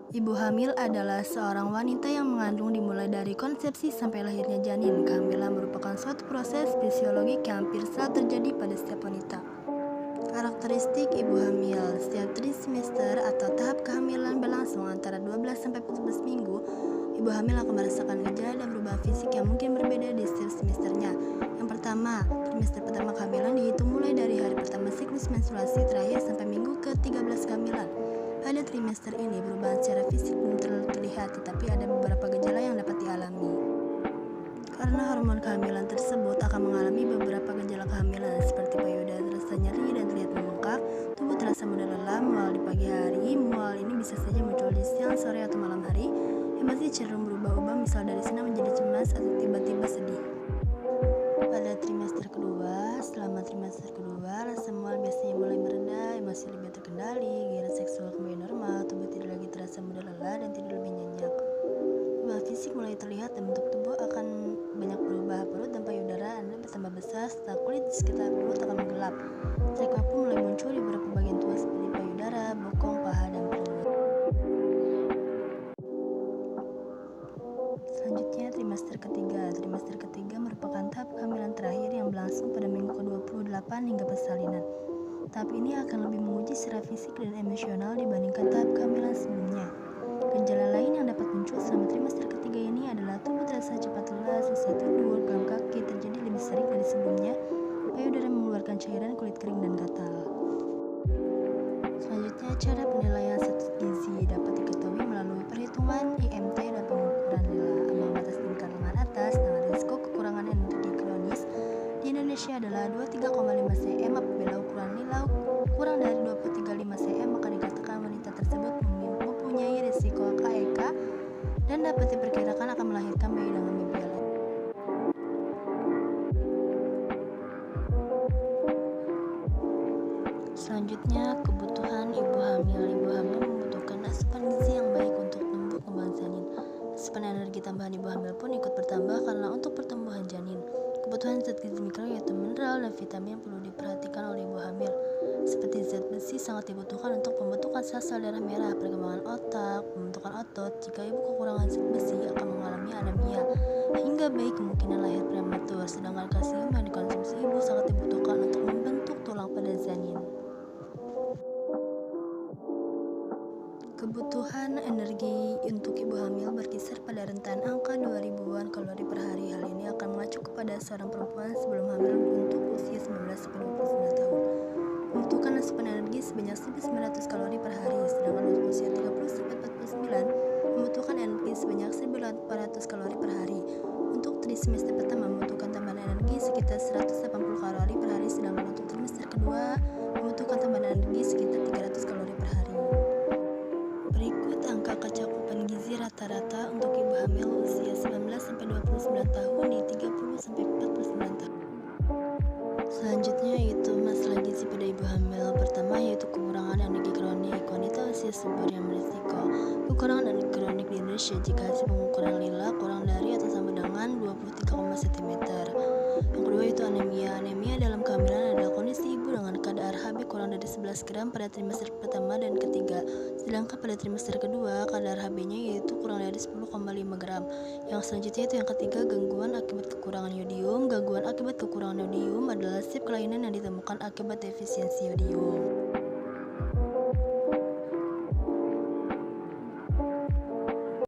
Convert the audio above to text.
Ibu hamil adalah seorang wanita yang mengandung dimulai dari konsepsi sampai lahirnya janin. Kehamilan merupakan suatu proses fisiologi yang hampir selalu terjadi pada setiap wanita. Karakteristik ibu hamil. Setiap trimester atau tahap kehamilan berlangsung antara 12 sampai 14 minggu. Ibu hamil akan merasakan gejala dan perubahan fisik yang mungkin berbeda di setiap semesternya. Yang pertama, trimester pertama kehamilan dihitung mulai dari hari pertama siklus menstruasi terakhir sampai minggu ke-13 kehamilan. Pada trimester ini, perubahan secara fisik belum terlalu terlihat, tetapi ada beberapa gejala yang dapat dialami. Karena hormon kehamilan tersebut akan mengalami beberapa gejala kehamilan seperti payudara terasa nyeri dan terlihat membengkak, tubuh terasa mudah lelah, mual di pagi hari. Mual ini bisa saja muncul di siang, sore, atau malam hari. Emosi cenderung berubah-ubah, misal dari senang menjadi cemas atau tiba-tiba sedih. Pada trimester kedua, selama trimester kedua, rasa mual biasanya mulai mereda, emosi lebih terkendali, gairah seksual kembali normal, tubuh tidak lagi terasa mudah lelah dan tidur lebih nyenyak. Perubahan fisik mulai terlihat dan bentuk tubuh akan banyak berubah. Perut dan payudara Anda bertambah besar serta kulit di sekitar perut akan menggelap. Trek pun mulai muncul di beberapa bagian tubuh seperti payudara, bokong, paha, dan perut. Selanjutnya, trimester ketiga. Trimester ketiga merupakan tahap kehamilan terakhir yang berlangsung pada minggu ke-28 hingga persalinan. Tahap ini akan lebih menguji secara fisik dan emosional dibandingkan tahap kehamilan sebelumnya. Gejala lain yang dapat muncul selama trimester ketiga ini adalah tubuh terasa cepat lelah, susah tidur, kram kaki terjadi lebih sering dari sebelumnya, payudara mengeluarkan cairan, kulit kering dan gatal. Selanjutnya, cara penilaian status gizi dapat diketahui melalui perhitungan IMT dan pengukuran nilai ambang batas tingkat lengan atas dengan risiko kekurangan energi kronis di Indonesia adalah 23,5 cm. Apabila ukuran nilai kurang dari 23,5 cm, maka dikatakan wanita tersebut mempunyai risiko KEK dan dapat diperkirakan akan melahirkan bayi dengan BBL. Selanjutnya, kebutuhan ibu hamil. Ibu hamil membutuhkan asupan gizi yang baik untuk tumbuh kembang janin. Asupan energi tambahan ibu hamil pun ikut bertambah karena untuk pertumbuhan janin. Kebutuhan zat gizi mikro yaitu mineral dan vitamin yang perlu diperhatikan oleh ibu hamil. Seperti zat besi sangat dibutuhkan untuk pembentukan sel-sel darah merah, perkembangan otak, pembentukan otot. Jika ibu kekurangan zat besi akan mengalami anemia hingga bayi kemungkinan lahir prematur. Sedangkan kalsium yang dikonsumsi ibu sangat dibutuhkan untuk membentuk tulang pada janin. Kebutuhan energi untuk ibu hamil berkisar pada rentan angka 2000-an kalori per hari. Hal ini akan mengacu kepada seorang perempuan sebelum hamil untuk usia 19-29 tahun. Membutuhkan asupan energi sebanyak 1900 kalori per hari, sedangkan untuk usia 30-49 membutuhkan energi sebanyak 1800 kalori per hari. Untuk trimester pertama membutuhkan tambahan energi sekitar 180 kalori per hari, sedangkan untuk trimester kedua membutuhkan tambahan energi sekitar 300 kalori per hari. Berikut angka kecakupan gizi rata-rata untuk ibu hamil usia 19-29 tahun di 30-49 tahun. Selanjutnya yaitu masalah gizi pada ibu hamil. Pertama yaitu kekurangan energi kronik. Wanita usia subur yang berisiko kekurangan energi kronik di Indonesia jika hasil pengukuran lila kurang dari atau sama dengan 23,0 cm. Yang kedua itu anemia. Anemia dalam kehamilan adalah kondisi ibu dengan kadar HB kurang dari 11 gram pada trimester pertama dan ketiga. Sedangkan pada trimester kedua kadar HB-nya yaitu kurang dari 10,5 gram. Yang selanjutnya itu yang ketiga, gangguan akibat kekurangan yodium. Gangguan akibat kekurangan yodium adalah setiap kelainan yang ditemukan akibat defisiensi yodium.